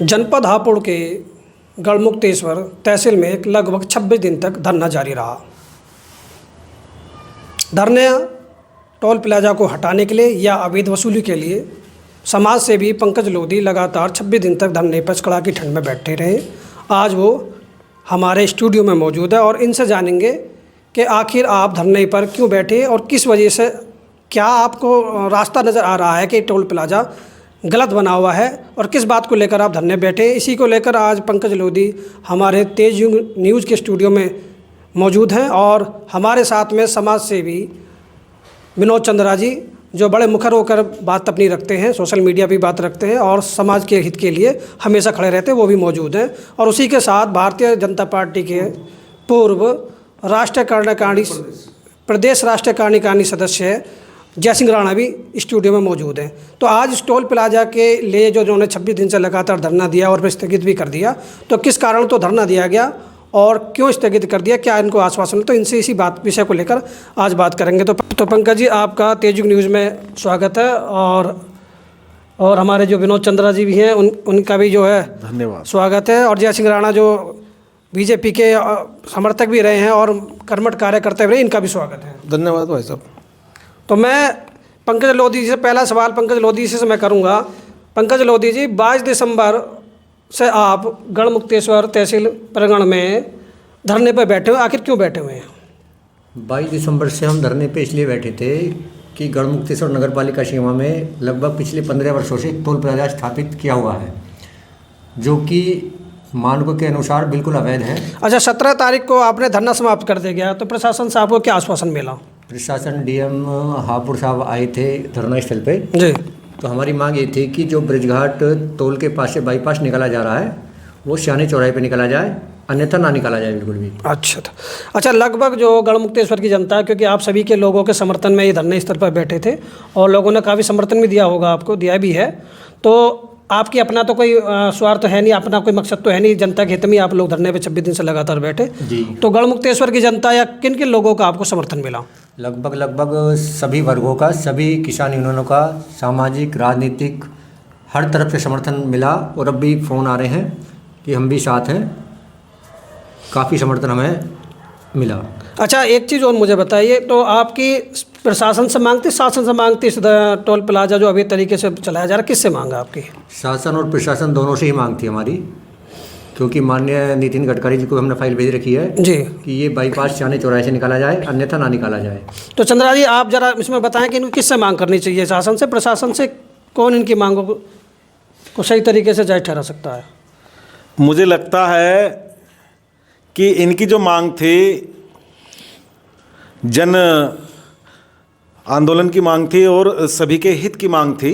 जनपद हापुड़ के गढ़मुक्तेश्वर तहसील में लगभग 26 दिन तक धरना जारी रहा। धरने टोल प्लाजा को हटाने के लिए या अवैध वसूली के लिए समाज सेवी पंकज लोधी लगातार 26 दिन तक धरने पर कड़ाकी ठंड में बैठे रहे। आज वो हमारे स्टूडियो में मौजूद है और इनसे जानेंगे कि आखिर आप धरने पर क्यों बैठे और किस वजह से, क्या आपको रास्ता नज़र आ रहा है कि टोल प्लाजा गलत बना हुआ है और किस बात को लेकर आप धरने बैठे। इसी को लेकर आज पंकज लोधी हमारे तेज न्यूज़ के स्टूडियो में मौजूद हैं और हमारे साथ में समाज सेवी विनोद चंद्रा जी, जो बड़े मुखर होकर बात अपनी रखते हैं, सोशल मीडिया पे बात रखते हैं और समाज के हित के लिए हमेशा खड़े रहते हैं, वो भी मौजूद हैं। और उसी के साथ भारतीय जनता पार्टी के पूर्व राष्ट्रीय कार्यकारिणी प्रदेश राष्ट्रीय कार्यकारिणी सदस्य जय सिंह राणा भी स्टूडियो में मौजूद हैं। तो आज इस टोल प्लाजा के लिए जो उन्होंने 26 दिन से लगातार धरना दिया और फिर स्थगित भी कर दिया, तो किस कारण तो धरना दिया गया और क्यों स्थगित कर दिया, क्या इनको आश्वासन, तो इनसे इसी बात विषय को लेकर आज बात करेंगे। तो पंकज जी, आपका तेजुग न्यूज़ में स्वागत है और हमारे जो विनोद चंद्रा जी भी हैं उनका भी जो है धन्यवाद, स्वागत है। और जय सिंह राणा जो बीजेपी के समर्थक भी रहे हैं और कर्मठ कार्यकर्ता भी रहे, इनका भी स्वागत है। धन्यवाद भाई साहब। तो मैं पंकज लोधी जी से पहला सवाल पंकज लोधी जी से मैं करूँगा। पंकज लोधी जी, 22 दिसंबर से आप गढ़मुक्तेश्वर तहसील परगण में धरने पर बैठे हुए, आखिर क्यों बैठे हुए हैं? 22 दिसंबर से हम धरने पे इसलिए बैठे थे कि गढ़मुक्तेश्वर नगर पालिका सीमा में लगभग पिछले 15 वर्षों से टोल प्लाजा स्थापित किया हुआ है, जो कि मानकों के अनुसार बिल्कुल अवैध है। अच्छा, 17 तारीख को आपने धरना समाप्त कर दिया गया, तो प्रशासन से आपको क्या आश्वासन मिला? प्रशासन डीएम हापुड़ साहब आए थे धरना स्थल पे जी। तो हमारी मांग ये थी कि जो ब्रिजघाट टोल के पास से बाईपास निकाला जा रहा है वो सियाने चौराहे पे निकाला जाए, अन्यथा ना निकाला जाए बिल्कुल भी। अच्छा, लगभग जो गढ़मुक्तेश्वर की जनता, क्योंकि आप सभी के लोगों के समर्थन में ये धरने स्थल पर बैठे थे और लोगों ने काफ़ी समर्थन भी दिया होगा, आपको दिया भी है, तो आपकी अपना तो कोई स्वार्थ है नहीं, अपना कोई मकसद तो है नहीं, जनता के हित में आप लोग धरने पे 26 दिन से लगातार बैठे जी। तो गढ़मुक्तेश्वर की जनता या किन किन लोगों का आपको समर्थन मिला? लगभग सभी वर्गों का, सभी किसान यूनियनों का, सामाजिक, राजनीतिक, हर तरफ से समर्थन मिला और अब भी फ़ोन आ रहे हैं कि हम भी साथ हैं, काफ़ी समर्थन हमें मिला। अच्छा, एक चीज़ और मुझे बताइए, तो आपकी प्रशासन से मांगती, शासन से मांगती, इस टोल प्लाजा जो अभी तरीके से चलाया जा रहा है, किससे मांगा आपकी? शासन और प्रशासन दोनों से ही मांग थी हमारी, क्योंकि माननीय नितिन गडकरी जी को हमने फाइल भेज रखी है जी कि ये बाईपास सियाने चौराहे से निकाला जाए, अन्यथा ना निकाला जाए। तो चंद्रा जी, आप जरा इसमें बताएं कि इनको किससे मांग करनी चाहिए, शासन से, प्रशासन से? कौन इनकी मांगों को सही तरीके से जायज़ ठहरा सकता है? मुझे लगता है कि इनकी जो मांग थी जन आंदोलन की मांग थी और सभी के हित की मांग थी।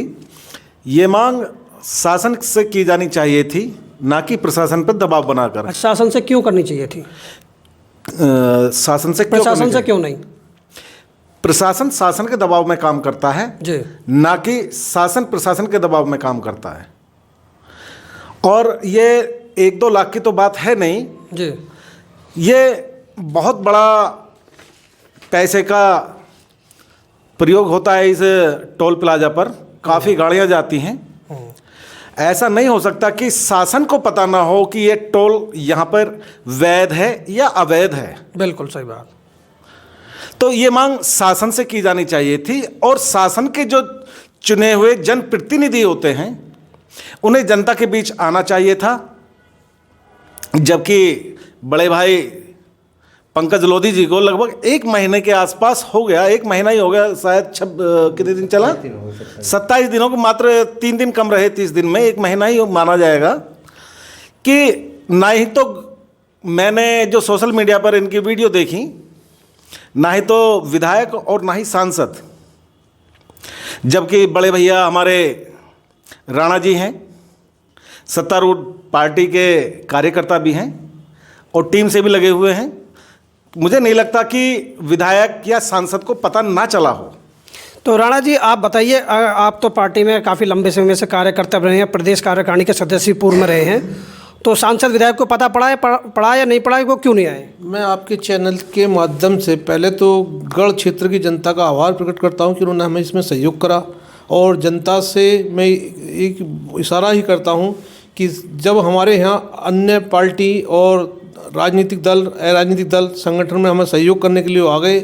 ये मांग शासन से की जानी चाहिए थी, ना कि प्रशासन पर दबाव बनाकर। शासन से क्यों करनी चाहिए थी? शासन से क्यों? प्रशासन से क्यों नहीं? प्रशासन शासन के दबाव में काम करता है जी, ना कि शासन प्रशासन के दबाव में काम करता है। और ये 1-2 लाख की तो बात है नहीं जी, ये बहुत बड़ा पैसे का प्रयोग होता है इस टोल प्लाजा पर, काफ़ी गाड़ियां जाती हैं। ऐसा नहीं हो सकता कि शासन को पता ना हो कि ये टोल यहाँ पर वैध है या अवैध है। बिल्कुल सही बात। तो ये मांग शासन से की जानी चाहिए थी और शासन के जो चुने हुए जनप्रतिनिधि होते हैं उन्हें जनता के बीच आना चाहिए था। जबकि बड़े भाई पंकज लोधी जी को लगभग 1 महीने के आसपास हो गया, 1 महीना ही हो गया शायद, कितने दिन चला? 27 दिनों को, मात्र 3 दिन कम रहे 30 दिन में, 1 महीना ही माना जाएगा। कि ना ही तो मैंने जो सोशल मीडिया पर इनकी वीडियो देखी, ना ही तो विधायक और ना ही सांसद, जबकि बड़े भैया हमारे राणा जी हैं, सत्तारूढ़ पार्टी के कार्यकर्ता भी हैं और टीम से भी लगे हुए हैं। मुझे नहीं लगता कि विधायक या सांसद को पता ना चला हो। तो राणा जी, आप बताइए, आप तो पार्टी में काफ़ी लंबे समय से कार्यकर्ता रहे हैं, प्रदेश कार्यकारिणी के सदस्य पूर्व में रहे हैं, तो सांसद विधायक को पता पड़ा या नहीं पड़ा, वो क्यों नहीं आए? मैं आपके चैनल के माध्यम से पहले तो गढ़ क्षेत्र की जनता का आभार प्रकट करता हूं कि उन्होंने हमें इसमें सहयोग करा और जनता से मैं एक इशारा ही करता हूं कि जब हमारे यहाँ अन्य पार्टी और राजनीतिक दल संगठन में हमें सहयोग करने के लिए आ गए,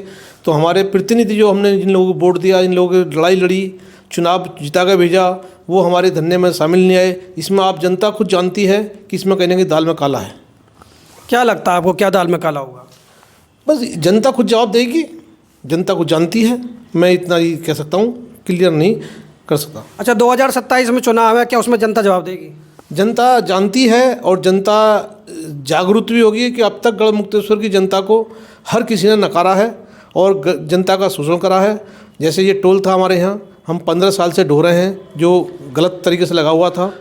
तो हमारे प्रतिनिधि जो हमने जिन लोगों को वोट दिया, जिन लोगों की लड़ाई लड़ी, चुनाव जिता कर भेजा, वो हमारे धरने में शामिल नहीं आए। इसमें आप जनता खुद जानती है कि इसमें कहीं ना कहीं दाल में काला है। क्या लगता है आपको, क्या दाल में काला होगा? बस जनता खुद जवाब देगी, जनता को जानती है। मैं इतना ही कह सकता हूँ, क्लियर नहीं कर सकता। अच्छा, 2027 में चुनाव है, क्या उसमें जनता जवाब देगी? जनता जानती है और जनता जागरूक भी होगी कि अब तक गढ़ मुक्तेश्वर की जनता को हर किसी ने नकारा है और जनता का शोषण करा है। जैसे ये टोल था हमारे यहाँ, हम 15 साल से ढो रहे हैं, जो गलत तरीके से लगा हुआ था।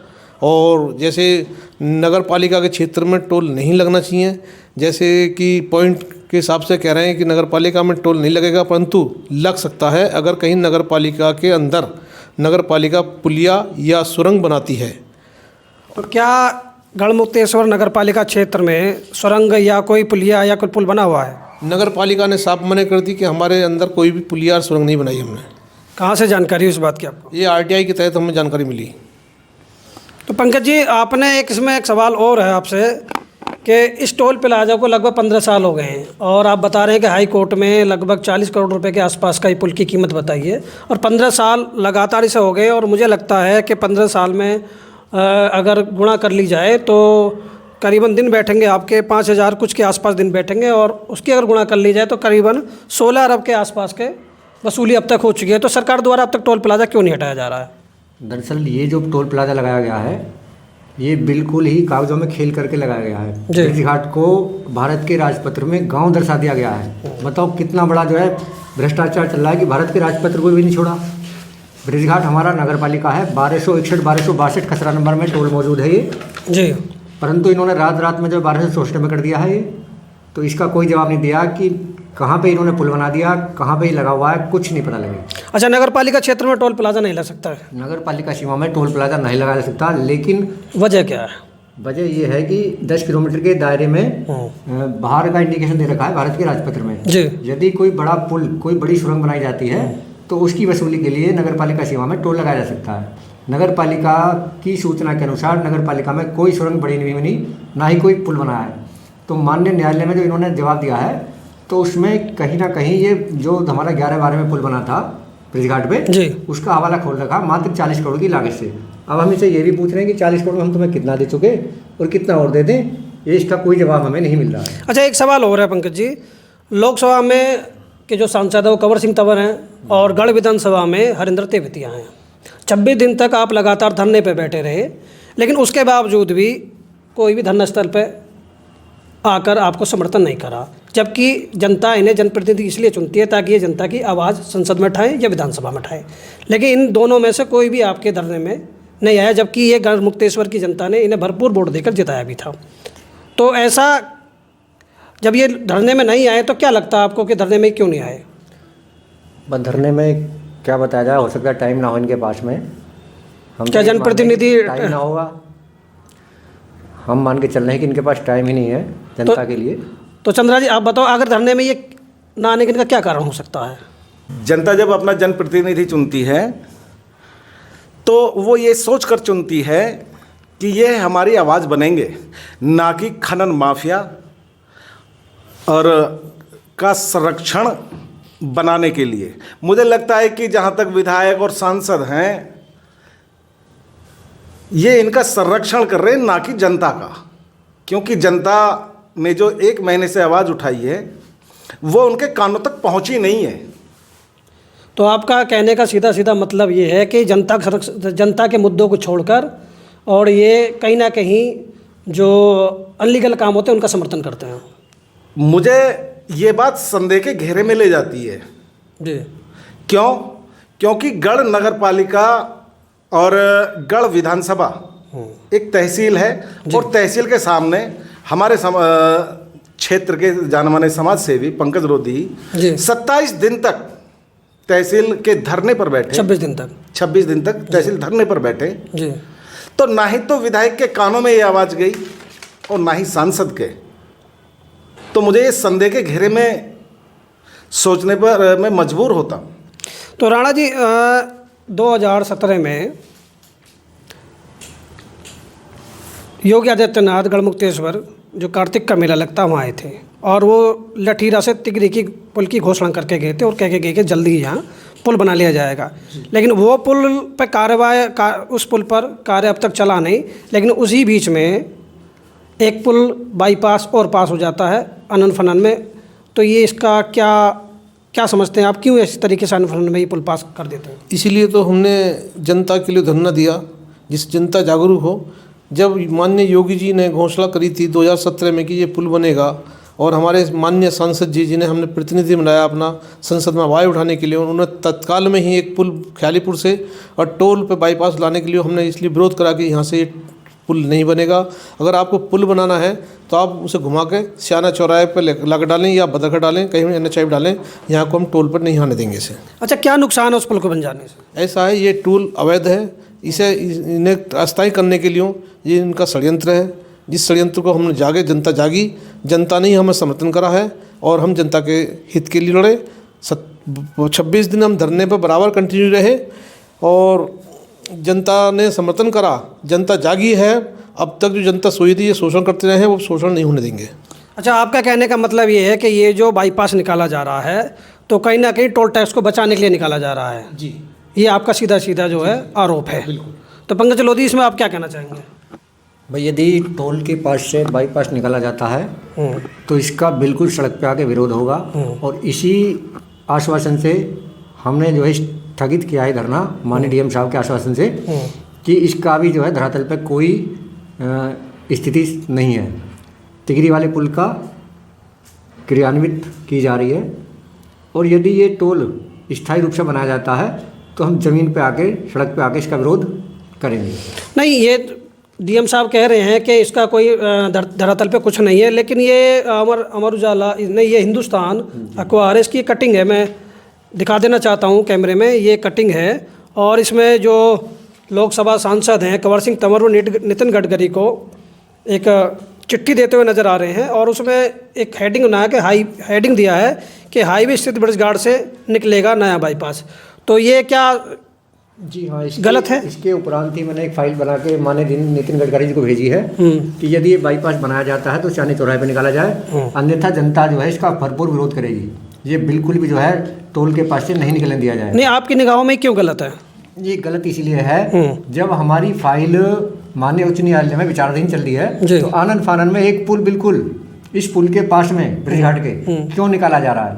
और जैसे नगर पालिका के क्षेत्र में टोल नहीं लगना चाहिए, जैसे कि पॉइंट के हिसाब से कह रहे हैं कि नगर पालिका में टोल नहीं लगेगा, परंतु लग सकता है अगर कहीं नगर पालिका के अंदर नगर पालिका पुलिया या सुरंग बनाती है। तो क्या गढ़मुक्तेश्वर नगर पालिका क्षेत्र में सुरंग या कोई पुलिया या कोई पुल बना हुआ है? नगर पालिका ने साफ मना कर दी कि हमारे अंदर कोई भी पुलिया और सुरंग नहीं बनाई हमने। कहाँ से जानकारी इस बात की आपको? ये आरटीआई के तहत हमें जानकारी मिली। तो पंकज जी, आपने इसमें एक सवाल और है आपसे कि इस टोल प्लाजा को लगभग 15 साल हो गए हैं और आप बता रहे हैं कि हाई कोर्ट में लगभग 40 करोड़ रुपए के आसपास का ये पुल की कीमत बताई है और 15 साल लगातार इसे हो गए। और मुझे लगता है कि 15 साल में अगर गुणा कर ली जाए तो करीबन दिन बैठेंगे आपके 5,000 कुछ के आसपास दिन बैठेंगे, और उसकी अगर गुणा कर ली जाए तो करीबन 16 अरब के आसपास के वसूली अब तक हो चुकी है। तो सरकार द्वारा अब तक टोल प्लाजा क्यों नहीं हटाया जा रहा है? दरअसल ये जो टोल प्लाजा लगाया गया है, ये बिल्कुल ही कागजों में खेल करके लगाया गया है। ब्रिज घाट को भारत के राजपत्र में गांव दर्शा दिया गया है। बताओ कितना बड़ा जो है भ्रष्टाचार चल रहा है कि भारत के राजपत्र को भी नहीं छोड़ा। ब्रिज घाट हमारा नगर पालिका है, 1261-1262 खसरा नंबर में टोल मौजूद है ये जी, परंतु इन्होंने रात में जो 1264 में कर दिया है ये, तो इसका कोई जवाब नहीं दिया कि कहाँ पे इन्होंने पुल बना दिया, कहाँ पे ही लगा हुआ है, कुछ नहीं पता लगे। अच्छा, नगर पालिका क्षेत्र में टोल प्लाजा नहीं लग सकता है? नगर पालिका सीमा में टोल प्लाजा नहीं लगाया जा सकता, लेकिन वजह क्या है? वजह ये है कि 10 किलोमीटर के दायरे में बाहर का इंडिकेशन दे रखा है भारत के राजपत्र में जी। यदि कोई बड़ा पुल, कोई बड़ी सुरंग बनाई जाती है तो उसकी वसूली के लिए नगर पालिका सीमा में टोल लगाया जा सकता है। नगर पालिका की सूचना के अनुसार नगर पालिका में कोई सुरंग बड़ी नहीं बनी, ना ही कोई पुल बना है। तो माननीय न्यायालय में जो इन्होंने जवाब दिया है, तो उसमें कहीं ना कहीं ये जो हमारा 11-12 में पुल बना था ब्रिज घाट पे जी, उसका हवाला खोल रखा मात्र 40 करोड़ की लागत से। अब हम इसे ये भी पूछ रहे हैं कि 40 करोड़ में हम तुम्हें कितना दे चुके और कितना और दे दें, ये इसका कोई जवाब हमें नहीं मिल रहा है। अच्छा, एक सवाल और है पंकज जी, लोकसभा में के जो सांसद है वो कंवर सिंह तंवर हैं और गढ़ विधानसभा में हरिंदर तेवतिया हैं। 26 दिन तक आप लगातार धरने पे बैठे रहे, लेकिन उसके बावजूद भी कोई भी धरना स्थल पे आकर आपको समर्थन नहीं करा, जबकि जनता इन्हें जनप्रतिनिधि इसलिए चुनती है ताकि ये जनता की आवाज़ संसद में उठाएं या विधानसभा में उठाएं, लेकिन इन दोनों में से कोई भी आपके धरने में नहीं आया, जबकि ये गढ़ मुक्तेश्वर की जनता ने इन्हें भरपूर वोट देकर जिताया भी था। तो ऐसा जब ये धरने में नहीं आए तो क्या लगता है आपको कि धरने में क्यों नहीं आए? बस धरने में क्या बताया जाए, हो सकता है टाइम ना हो इनके पास में। हम क्या जनप्रतिनिधि टाइम ना होगा, हम मान के चल रहे हैं कि इनके पास टाइम ही नहीं है जनता के लिए। तो चंद्रा जी, आप बताओ, अगर धरने में ये ना आने का क्या कारण हो सकता है? जनता जब अपना जनप्रतिनिधि चुनती है तो वो ये सोच कर चुनती है कि ये हमारी आवाज़ बनेंगे, ना कि खनन माफिया और का संरक्षण बनाने के लिए। मुझे लगता है कि जहाँ तक विधायक और सांसद हैं, ये इनका संरक्षण कर रहे हैं, ना कि जनता का, क्योंकि जनता ने जो 1 महीने से आवाज़ उठाई है वो उनके कानों तक पहुंची नहीं है। तो आपका कहने का सीधा सीधा मतलब ये है कि जनता के मुद्दों को छोड़कर और ये कहीं ना कहीं जो अनलीगल काम होते हैं उनका समर्थन करते हैं। मुझे ये बात संदेह के घेरे में ले जाती है जी। क्यों? क्योंकि गढ़ नगर पालिका और गढ़ विधानसभा एक तहसील है और तहसील के सामने हमारे क्षेत्र के जाने माने समाज सेवी पंकज लोधी 27 दिन तक तहसील के धरने पर बैठे। 26 दिन तक तहसील धरने पर बैठे जी। तो ना ही तो विधायक के कानों में ये आवाज़ गई और ना ही सांसद के। तो मुझे ये संदेह के घेरे में सोचने पर मैं मजबूर होता। तो राणा जी, 2017 में योगी आदित्यनाथ गढ़मुक्तेश्वर जो कार्तिक का मेला लगता है वहाँ आए थे और वो लठीरा से तिगरी की पुल की घोषणा करके गए थे और कह के गए कि जल्दी ही यहाँ पुल बना लिया जाएगा। लेकिन वो पुल पर उस पुल पर कार्य अब तक चला नहीं, लेकिन उसी बीच में एक पुल बाईपास और पास हो जाता है अनन फनन में। तो ये इसका क्या समझते हैं आप, क्यों इस तरीके से अनन फनन में ये पुल पास कर देते हैं? इसीलिए तो हमने जनता के लिए धरना दिया, जिस जनता जागरूक हो। जब माननीय योगी जी ने घोषणा करी थी 2017 में कि ये पुल बनेगा, और हमारे माननीय सांसद जी जिन्हें हमने प्रतिनिधि बनाया अपना संसद में आवाज़ उठाने के लिए, उन्होंने तत्काल में ही एक पुल ख्यालीपुर से और टोल पे बाईपास लाने के लिए हमने इसलिए विरोध करा कि यहाँ से ये पुल नहीं बनेगा। अगर आपको पुल बनाना है तो आप उसे घुमा के सियाना चौराहे पर लगा डालें या बदरखा डालें, कहीं भी NH डालें, यहाँ को हम टोल पर नहीं आने देंगे इसे। अच्छा, क्या नुकसान है उस पुल को बन जाने से? ऐसा है, ये टोल अवैध है, इन्हें अस्थायी करने के लिए ये इनका षड्यंत्र है, जिस षड्यंत्र को हमने जनता जागी, जनता ने ही हमें समर्थन करा है और हम जनता के हित के लिए लड़े। 26 दिन हम धरने पर बराबर कंटिन्यू रहे और जनता ने समर्थन करा, जनता जागी है। अब तक जो जनता सोई थी, ये शोषण करते रहे हैं, वो शोषण नहीं होने देंगे। अच्छा, आपका कहने का मतलब ये है कि ये जो बाईपास निकाला जा रहा है तो कहीं ना कहीं टोल टैक्स को बचाने के लिए निकाला जा रहा है जी, ये आपका सीधा सीधा जो है आरोप है। बिल्कुल। तो पंकज लोधी, इसमें आप क्या कहना चाहेंगे? भाई, यदि टोल के पास से बाईपास निकाला जाता है तो इसका बिल्कुल सड़क पे आके विरोध होगा और इसी आश्वासन से हमने जो है स्थगित किया है धरना, माननीय DM साहब के आश्वासन से, कि इसका भी जो है धरातल पे कोई स्थिति नहीं है। तिगरी वाले पुल का क्रियान्वित की जा रही है और यदि ये टोल स्थायी रूप से बनाया जाता है तो हम ज़मीन पे आके, सड़क पे आके इसका विरोध करेंगे। नहीं, ये DM साहब कह रहे हैं कि इसका कोई धरातल पे कुछ नहीं है, लेकिन ये अमर उजाला नहीं, ये हिंदुस्तान अखबार है, इसकी कटिंग है, मैं दिखा देना चाहता हूँ कैमरे में। ये कटिंग है और इसमें जो लोकसभा सांसद हैं कंवर सिंह तंवर, वो नितिन गडकरी को एक चिट्ठी देते हुए नज़र आ रहे हैं और उसमें एक हेडिंग बनाया कि हेडिंग दिया है कि हाईवे स्थित ब्रिजघाट से निकलेगा नया बाईपास। तो ये क्या जी हाँ, गलत है? इसके उपरांत ही मैंने एक फाइल बना के माननीय नितिन गडकरी जी को भेजी है कि यदि ये बाईपास बनाया जाता है तो सियानी चौराहे पे निकाला जाए, अन्यथा जनता जो है इसका भरपूर विरोध करेगी। ये बिल्कुल भी जो है टोल के पास से नहीं निकलने दिया जाए। नहीं, आपकी निगाहों में क्यों गलत है? ये गलत इसीलिए है, जब हमारी फाइल माननीय उच्च न्यायालय में विचाराधीन चल रही है तो आनन फानन में एक पुल बिल्कुल इस पुल के पास में ब्रिजघाट के क्यों निकाला जा रहा है,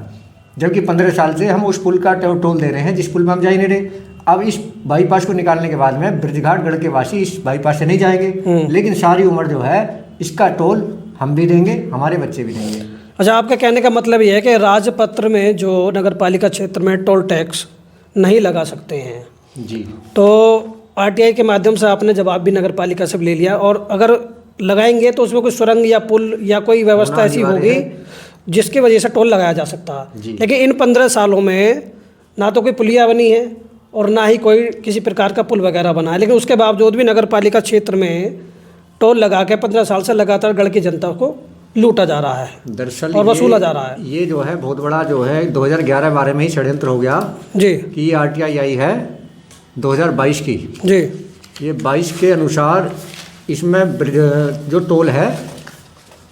जबकि 15 साल से हम उस पुल का टोल दे रहे हैं जिस पुल में हम जा ही नहीं रहे। अब इस बाईपास को निकालने के बाद में ब्रिजघाट गढ़ के वासी इस बाईपास से नहीं जाएंगे, लेकिन सारी उम्र जो है इसका टोल हम भी देंगे, हमारे बच्चे भी देंगे। अच्छा, आपका कहने का मतलब ये है कि राजपत्र में जो नगर पालिका क्षेत्र में टोल टैक्स नहीं लगा सकते हैं जी, तो RTI के माध्यम से आपने जवाब भी नगर पालिका से ले लिया, और अगर लगाएंगे तो उसमें कोई सुरंग या पुल या कोई व्यवस्था ऐसी होगी जिसकी वजह से टोल लगाया जा सकता है। लेकिन इन 15 सालों में ना तो कोई पुलिया बनी है और ना ही कोई किसी प्रकार का पुल वगैरह बना है, लेकिन उसके बावजूद भी नगर पालिका क्षेत्र में टोल लगा के 15 साल से लगातार गढ़ की जनता को लूटा जा रहा है दरअसल और वसूला जा रहा है। ये जो है बहुत बड़ा जो है 2011-12 में ही षड्यंत्र हो गया जी कि ये RTI आई है 2022 की जी, ये 22 के अनुसार इसमें जो टोल है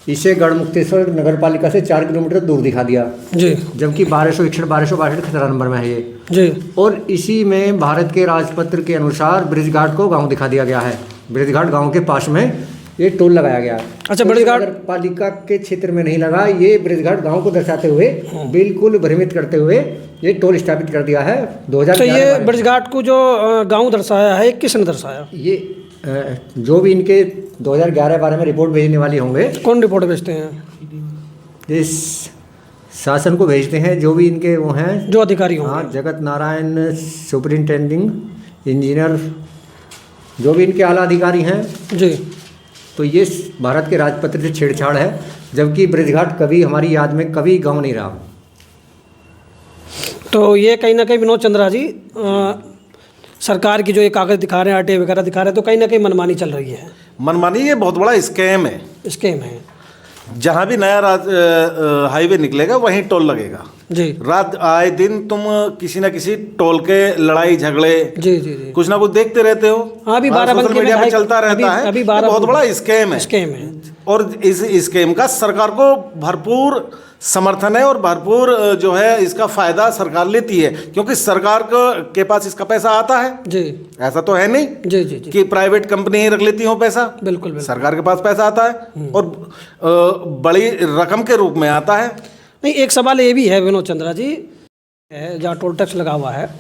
इसे गढ़मुक्तेश्वर नगर पालिका से 4 किलोमीटर दूर दिखा दिया जी, जबकि 1261 खतरा नंबर में है ये जी, और इसी में भारत के राजपत्र के अनुसार ब्रिजघाट को गांव दिखा दिया गया है। ब्रिजघाट गांव के पास में ये टोल लगाया गया है। अच्छा, ब्रिजघाट नगर पालिका के क्षेत्र में नहीं लगा, ये ब्रिजघाट गांव को दर्शाते हुए बिल्कुल भ्रमित करते हुए ये टोल स्थापित कर दिया है 2011। तो ये ब्रिजघाट को जो गांव दर्शाया है, किसने दर्शाया? ये जो भी इनके 2011-12 में रिपोर्ट भेजने वाले होंगे, कौन रिपोर्ट भेजते हैं? इस शासन को भेजते हैं जो भी इनके वो हैं, जो अधिकारी होंगे। हाँ, जगत नारायण सुपरिंटेंडिंग इंजीनियर, जो भी इनके आला अधिकारी हैं जी। तो ये भारत के राजपत्र से छेड़छाड़ है, जबकि ब्रिजघाट कभी हमारी याद में कभी गांव नहीं रहा। तो ये कहीं ना कहीं विनोद चंद्रा जी सरकार की जो ये कागज़ दिखा रहे हैं, RTI वगैरह दिखा रहे हैं, तो कहीं ना कहीं मनमानी चल रही है। मनमानी ये बहुत बड़ा स्कैम है। स्कीम है। जहाँ भी नया हाईवे निकलेगा वहीं टोल लगेगा। जी रात आए दिन तुम किसी न किसी टोल के लड़ाई झगड़े जी जी जी कुछ ना कुछ देखते रहते हो। हाँ, अभी हाँ, बाराबंकी सोशल में मीडिया पे ढाई- चलता रहता है। अभी ये 12 बहुत बड़ा स्कैम है। स्कैम है। और इस स्कैम का सरकार को भरपूर समर्थन है और भरपूर जो है इसका फायदा सरकार लेती है, क्योंकि सरकार के पास इसका पैसा आता है। जी ऐसा तो है नहीं जी जी जी कि प्राइवेट कंपनी ही रख लेती हो पैसा। बिल्कुल बिल्कुल। सरकार के पास पैसा आता है और बड़ी रकम के रूप में आता है। नहीं, एक सवाल ये भी है विनोद चंद्रा जी, है जहाँ टोल टैक्स लगा हुआ है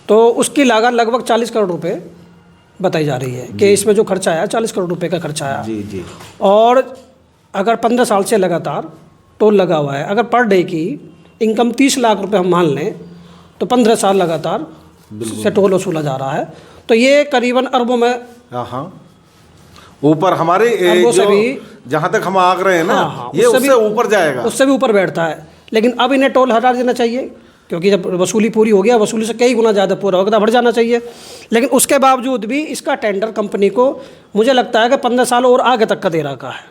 तो उसकी लागत लगभग 40 करोड़ रुपए बताई जा रही है कि इसमें जो खर्चा आया 40 करोड़ रुपए का खर्चा आया। जी जी। और अगर 15 साल से लगातार टोल लगा हुआ है, अगर पर डे की इनकम 30 लाख रुपए हम मान लें तो 15 साल लगातार से टोल वसूला जा रहा है, तो ये करीबन अरबों में, हाँ ऊपर हमारे अरबों से जो भी, जहाँ तक हम आग रहे हैं ना, हाँ, ये उससे उससे भी- ऊपर जाएगा। उससे भी ऊपर बैठता है। लेकिन अब इन्हें टोल हटा देना चाहिए, क्योंकि जब वसूली पूरी हो गया, वसूली से कई गुना ज़्यादा पूरा होगा, बढ़ जाना चाहिए। लेकिन उसके बावजूद भी इसका टेंडर कंपनी को मुझे लगता है कि 15 साल और आगे तक का दे रखा है।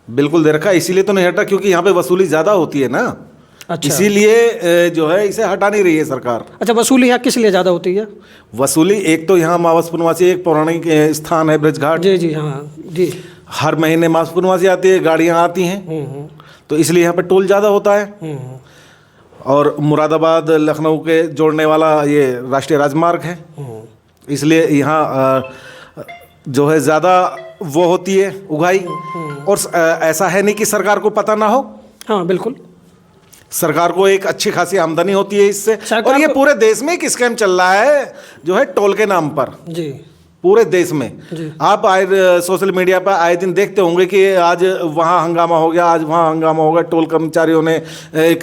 बिल्कुल दे रखा है, इसीलिए तो नहीं हटा, क्योंकि यहाँ पे वसूली ज़्यादा होती है ना। अच्छा। इसीलिए जो है इसे हटा नहीं रही है सरकार। अच्छा, वसूली यहाँ किस लिए ज़्यादा होती है? वसूली एक तो यहाँ मावस पूर्णवासी एक पौराणिक स्थान है ब्रजघाट, जी जी हाँ जी। हर महीने मावस पूर्णवासी आती है, गाड़ियाँ आती हैं, तो इसलिए यहाँ पे टोल ज़्यादा होता है। और मुरादाबाद लखनऊ के जोड़ने वाला ये राष्ट्रीय राजमार्ग है, इसलिए यहाँ जो है ज़्यादा वो होती है उगाई। और ऐसा है नहीं कि सरकार को पता ना हो, हाँ बिल्कुल। सरकार को एक अच्छी खासी आमदनी होती है इससे। सरकार और ये को- पूरे देश में एक स्कैम चल रहा है जो है टोल के नाम पर, जी पूरे देश में। जी। आप आए सोशल मीडिया पर आए दिन देखते होंगे कि आज वहाँ हंगामा हो गया, आज वहाँ हंगामा हो गया, टोल कर्मचारियों ने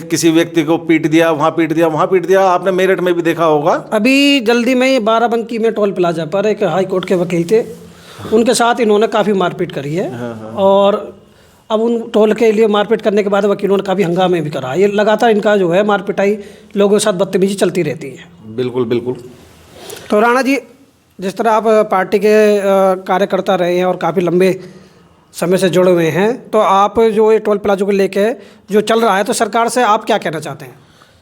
किसी व्यक्ति को पीट दिया, वहाँ पीट दिया, वहाँ पीट दिया। आपने मेरठ में भी देखा होगा। अभी जल्दी में ही बाराबंकी में टोल प्लाजा पर एक हाई कोर्ट के वकील थे, उनके साथ इन्होंने काफ़ी मारपीट करी है। और अब उन टोल के लिए मारपीट करने के बाद वकीलों ने काफ़ी हंगामे भी करा। ये लगातार इनका जो है मारपिटाई, लोगों के साथ बदतमीजी चलती रहती है। बिल्कुल बिल्कुल। तो राणा जी, जिस तरह आप पार्टी के कार्यकर्ता रहे हैं और काफ़ी लंबे समय से जुड़े हुए हैं, तो आप जो ये टोल प्लाजा को लेके जो चल रहा है, तो सरकार से आप क्या कहना चाहते हैं?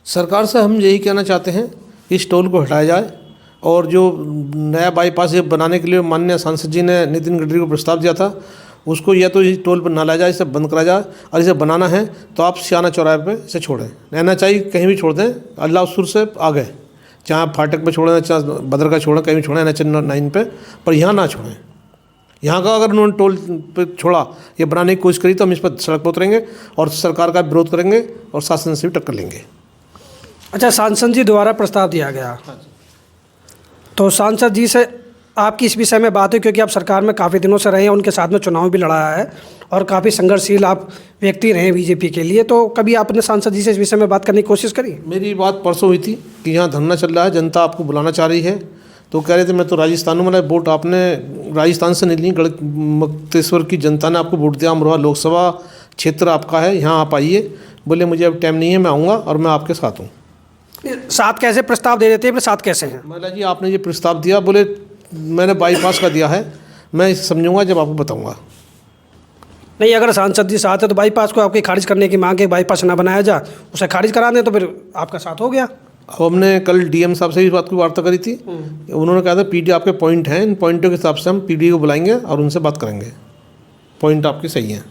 सरकार से हम यही कहना चाहते हैं कि इस टोल को हटाया जाए, और जो नया बाईपास ये बनाने के लिए माननीय सांसद जी ने नितिन गडकरी को प्रस्ताव दिया था, उसको या तो इस टोल पर ना लाया जाए, इसे बंद करा जाए, और इसे बनाना है तो आप सियाना चौराहे पे इसे छोड़ें। नैना चाहिए कहीं भी छोड़ दें, अल्लाहपुर से आगे, चाहे फाटक पे छोड़ें, चाहे बदर का छोड़ें, कहीं भी छोड़ें NH 9 पे, पर यहाँ ना छोड़ें। यहाँ का अगर उन्होंने टोल पे छोड़ा, ये बनाने की कोशिश करी, तो हम इस पर सड़क पर उतरेंगे और सरकार का विरोध करेंगे और शासन से भी टक्कर लेंगे। अच्छा, सांसद जी द्वारा प्रस्ताव दिया गया, तो सांसद जी से आपकी इस विषय में बात हुई, क्योंकि आप सरकार में काफ़ी दिनों से रहे हैं, उनके साथ में चुनाव भी लड़ा है और काफ़ी संघर्षशील आप व्यक्ति रहे हैं बीजेपी के लिए, तो कभी आपने सांसद जी से इस विषय में बात करने की कोशिश करी? मेरी बात परसों हुई थी कि यहाँ धरना चल रहा है, जनता आपको बुलाना चाह रही है, तो कह रहे थे मैं तो राजस्थान में, वोट आपने राजस्थान से नहीं ली, मुक्तेश्वर की जनता ने आपको वोट दिया, अमरोहा लोकसभा क्षेत्र आपका है, यहाँ आप आइए। बोले मुझे अब टाइम नहीं है, मैं आऊँगा और मैं आपके साथ हूँ। साथ कैसे प्रस्ताव दे देते हैं, फिर साथ कैसे हैं? मैंने जी आपने ये प्रस्ताव दिया, बोले मैंने बाईपास का दिया है, मैं इसे समझूंगा जब आपको बताऊंगा। नहीं, अगर सांसद जी साथ है तो बाईपास को आपकी खारिज करने की मांग है, बाईपास ना बनाया जा, उसे खारिज करा दें तो फिर आपका साथ हो गया। अब हमने कल डीएम साहब से इस बात की वार्ता करी थी, उन्होंने कहा था पीडी आपके पॉइंट हैं, इन पॉइंटों के हिसाब से हम पीडी को बुलाएंगे और उनसे बात करेंगे, पॉइंट आपके सही हैं।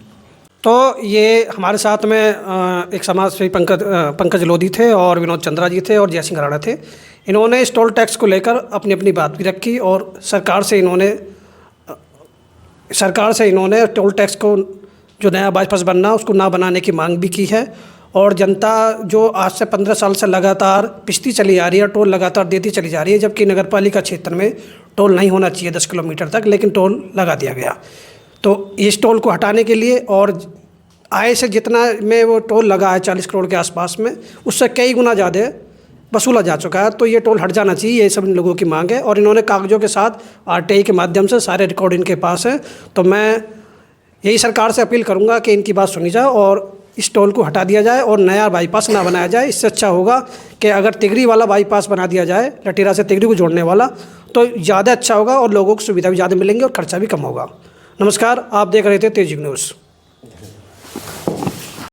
तो ये हमारे साथ में एक समाज सेवी पंकज लोधी थे और विनोद चंद्रा जी थे और जय सिंह राणा थे। इन्होंने इस टोल टैक्स को लेकर अपनी अपनी बात भी रखी और सरकार से इन्होंने टोल टैक्स को, जो नया बाईपास बनना उसको ना बनाने की मांग भी की है। और जनता जो आज से 15 साल से लगातार पिसती चली आ रही है, टोल लगातार देती चली जा रही है, जबकि नगर पालिका क्षेत्र में टोल नहीं होना चाहिए 10 किलोमीटर तक, लेकिन टोल लगा दिया गया। तो इस टोल को हटाने के लिए, और आय से जितना में वो टोल लगा है 40 करोड़ के आसपास में, उससे कई गुना ज़्यादा वसूला जा चुका है, तो ये टोल हट जाना चाहिए, ये सब इन लोगों की मांग है। और इन्होंने कागजों के साथ RTI के माध्यम से सारे रिकॉर्ड इनके पास है। तो मैं यही सरकार से अपील करूंगा कि इनकी बात सुनी जाए और इस टोल को हटा दिया जाए और नया बाईपास ना बनाया जाए। इससे अच्छा होगा कि अगर तिगरी वाला बाईपास बना दिया जाए, लटीरा से तिगरी को जोड़ने वाला, तो ज़्यादा अच्छा होगा और लोगों को सुविधा भी ज़्यादा मिलेंगी और खर्चा भी कम होगा। नमस्कार, आप देख रहे थे तेज न्यूज़।